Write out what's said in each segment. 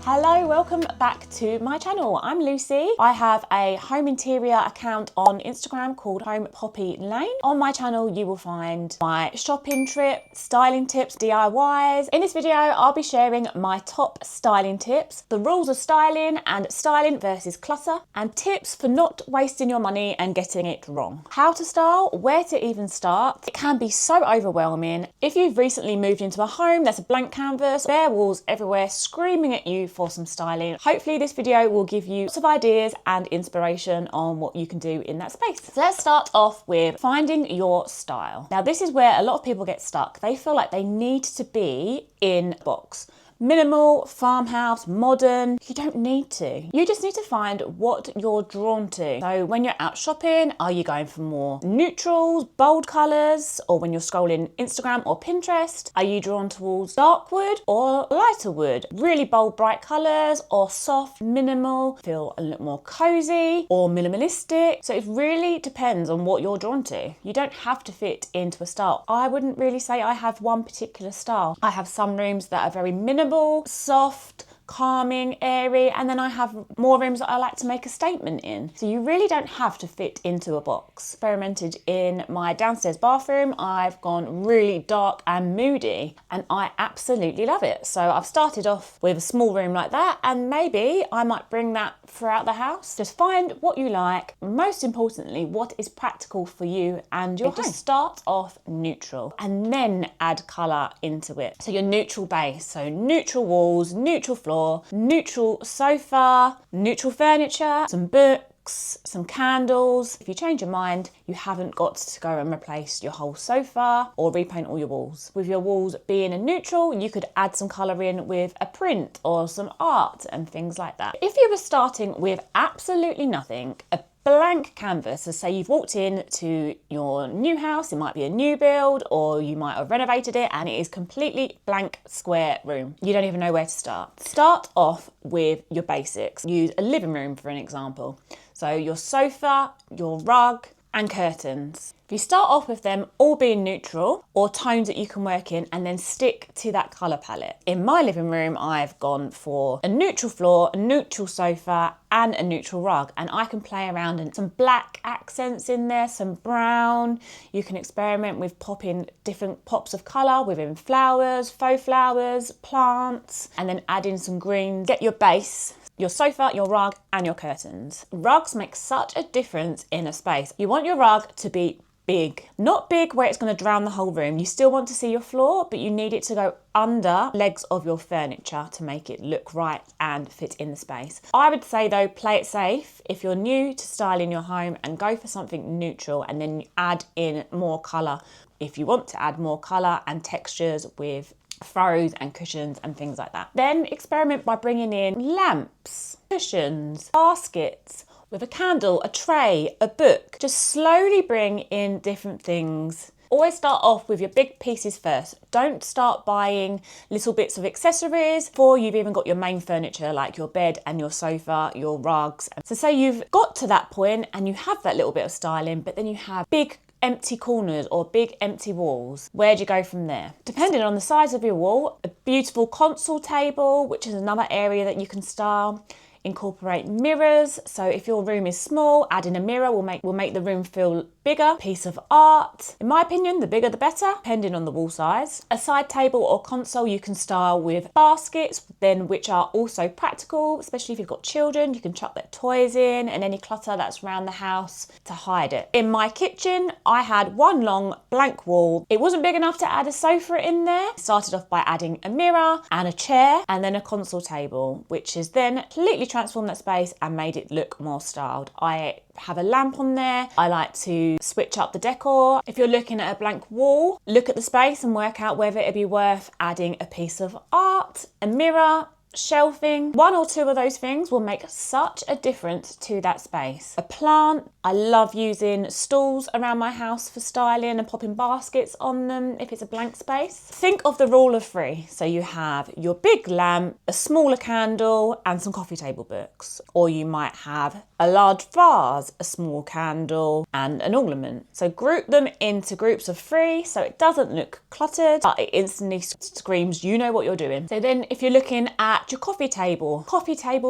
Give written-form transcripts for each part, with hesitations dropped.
Hello, welcome back to my channel. I'm Lucy. I have a home interior account on Instagram called Home Poppy Lane. On my channel you will find my shopping trip, styling tips, DIYs. In this video I'll be sharing my top styling tips, the rules of styling and styling versus clutter, and tips for not wasting your money and getting it wrong. How to style, where to even start. It can be so overwhelming. If you've recently moved into a home that's a blank canvas, bare walls everywhere screaming at you for some styling, hopefully this video will give you lots of ideas and inspiration on what you can do in that space. So let's start off with finding your style. Now this is where a lot of people get stuck. They feel like they need to be in a box. Minimal, farmhouse, modern, you don't need to. You just need to find what you're drawn to. So when you're out shopping, are you going for more neutrals, bold colours? Or when you're scrolling Instagram or Pinterest, are you drawn towards dark wood or lighter wood? Really bold, bright colours or soft, minimal, feel a little more cozy or minimalistic. So it really depends on what you're drawn to. You don't have to fit into a style. I wouldn't really say I have one particular style. I have some rooms that are very minimal, soft, calming, airy, and then I have more rooms that I like to make a statement in. So you really don't have to fit into a box. Experimented in my downstairs bathroom. I've gone really dark and moody and I absolutely love it. So I've started off with a small room like that, and maybe I might bring that throughout the house. Just find what you like. Most importantly, what is practical for you and your home. Just start off neutral and then add colour into it. So your neutral base, so neutral walls, neutral floor, neutral sofa, neutral furniture, some books, some candles. If you change your mind, you haven't got to go and replace your whole sofa or repaint all your walls. With your walls being a neutral, you could add some colour in with a print or some art and things like that. If you were starting with absolutely nothing, a blank canvas, so say you've walked in to your new house, it might be a new build or you might have renovated it and it is completely blank square room. You don't even know where to start. Start off with your basics. Use a living room for an example. So your sofa, your rug and curtains. If you start off with them all being neutral or tones that you can work in and then stick to that colour palette. In my living room, I've gone for a neutral floor, a neutral sofa and a neutral rug, and I can play around and some black accents in there, some brown. You can experiment with popping different pops of colour within flowers, faux flowers, plants, and then add in some greens. Get your base, your sofa, your rug and your curtains. Rugs make such a difference in a space. You want your rug to be big. Not big where it's going to drown the whole room. You still want to see your floor, but you need it to go under legs of your furniture to make it look right and fit in the space. I would say though, play it safe if you're new to styling your home and go for something neutral and then add in more colour if you want to add more colour and textures with throws and cushions and things like that. Then experiment by bringing in lamps, cushions, baskets, with a candle, a tray, a book. Just slowly bring in different things. Always start off with your big pieces first. Don't start buying little bits of accessories before you've even got your main furniture like your bed and your sofa, your rugs. So say you've got to that point and you have that little bit of styling, but then you have big empty corners or big empty walls. Where do you go from there? Depending on the size of your wall, a beautiful console table, which is another area that you can style. Incorporate mirrors. So if your room is small, adding a mirror will make the room feel bigger. Piece of art. In my opinion, the bigger the better, depending on the wall size. A side table or console you can style with baskets, then which are also practical, especially if you've got children. You can chuck their toys in and any clutter that's around the house to hide it. In my kitchen, I had one long blank wall. It wasn't big enough to add a sofa in there. Started off by adding a mirror and a chair and then a console table, which is then completely transformed that space and made it look more styled. I have a lamp on there. I like to switch up the decor. If you're looking at a blank wall, look at the space and work out whether it'd be worth adding a piece of art, a mirror, shelving. One or two of those things will make such a difference to that space. A plant, I love using stools around my house for styling and popping baskets on them if it's a blank space. Think of the rule of three. So you have your big lamp, a smaller candle and some coffee table books. Or you might have a large vase, a small candle and an ornament. So group them into groups of three so it doesn't look cluttered, but it instantly screams you know what you're doing. So then if you're looking at your coffee table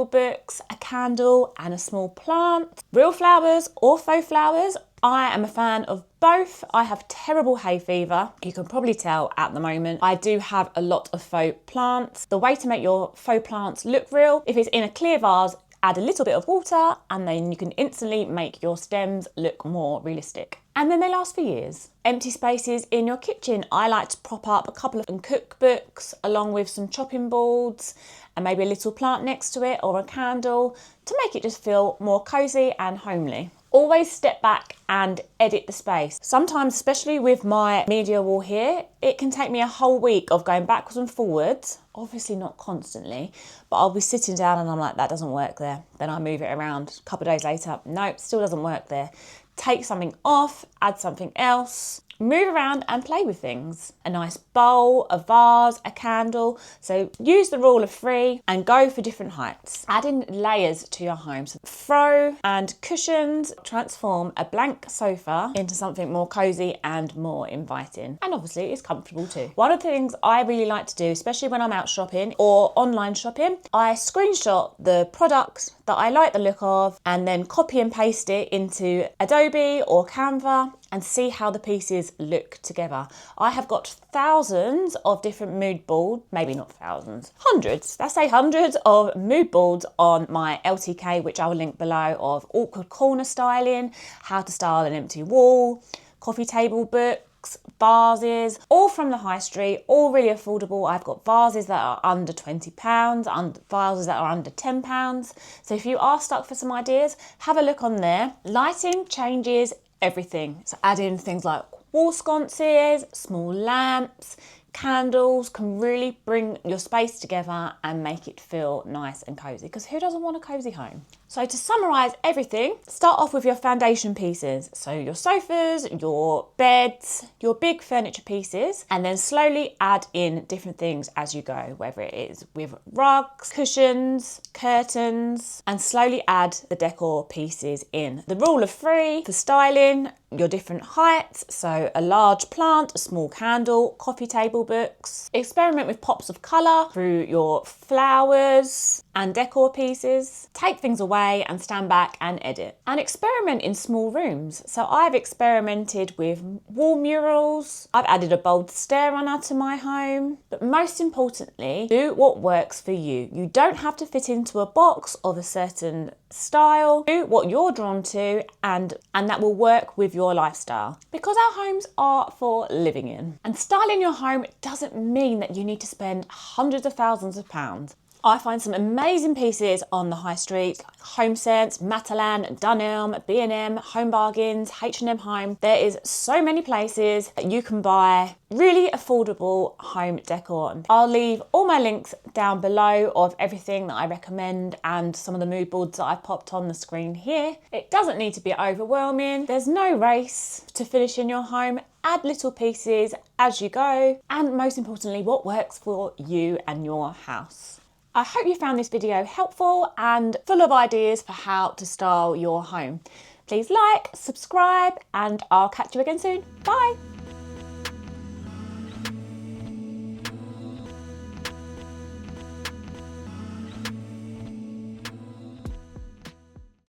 books, a candle and a small plant, real flowers or faux flowers. I am a fan of both. I have terrible hay fever. You can probably tell at the moment. I do have a lot of faux plants. The way to make your faux plants look real, if it's in a clear vase, add a little bit of water and then you can instantly make your stems look more realistic. And then they last for years. Empty spaces in your kitchen. I like to prop up a couple of cookbooks along with some chopping boards and maybe a little plant next to it or a candle to make it just feel more cosy and homely. Always step back and edit the space. Sometimes, especially with my media wall here, it can take me a whole week of going backwards and forwards. Obviously not constantly, but I'll be sitting down and I'm like, that doesn't work there. Then I move it around a couple of days later. Nope, still doesn't work there. Take something off, add something else, move around and play with things. A nice bowl, a vase, a candle. So use the rule of three and go for different heights. Adding layers to your home. So throw and cushions transform a blank sofa into something more cozy and more inviting. And obviously it's comfortable too. One of the things I really like to do, especially when I'm out shopping or online shopping, I screenshot the products that I like the look of and then copy and paste it into Adobe or Canva and see how the pieces look together. I have got thousands of different mood boards, maybe not thousands, hundreds, let's say hundreds of mood boards on my LTK, which I will link below, of awkward corner styling, how to style an empty wall, coffee table books, vases, all from the high street, all really affordable. I've got vases that are under £20, vases that are under £10. So if you are stuck for some ideas, have a look on there. Lighting changes everything. So add in things like wall sconces, small lamps, candles can really bring your space together and make it feel nice and cozy, because who doesn't want a cozy home? So to summarise everything, start off with your foundation pieces. So your sofas, your beds, your big furniture pieces, and then slowly add in different things as you go, whether it is with rugs, cushions, curtains, and slowly add the decor pieces in. The rule of three for styling, your different heights, so a large plant, a small candle, coffee table books. Experiment with pops of colour through your flowers and decor pieces. Take things away and stand back and edit. And experiment in small rooms. So I've experimented with wall murals. I've added a bold stair runner to my home. But most importantly, do what works for you. You don't have to fit into a box of a certain style. Do what you're drawn to and that will work with your lifestyle, because our homes are for living in. And styling your home doesn't mean that you need to spend hundreds of thousands of pounds. I find some amazing pieces on the high street, like Home Sense, Matalan, Dunelm, B&M, Home Bargains, H&M Home. There is so many places that you can buy really affordable home decor. I'll leave all my links down below of everything that I recommend and some of the mood boards that I've popped on the screen here. It doesn't need to be overwhelming. There's no race to finish in your home. Add little pieces as you go, and most importantly, what works for you and your house. I hope you found this video helpful and full of ideas for how to style your home. Please like, subscribe, and I'll catch you again soon. Bye.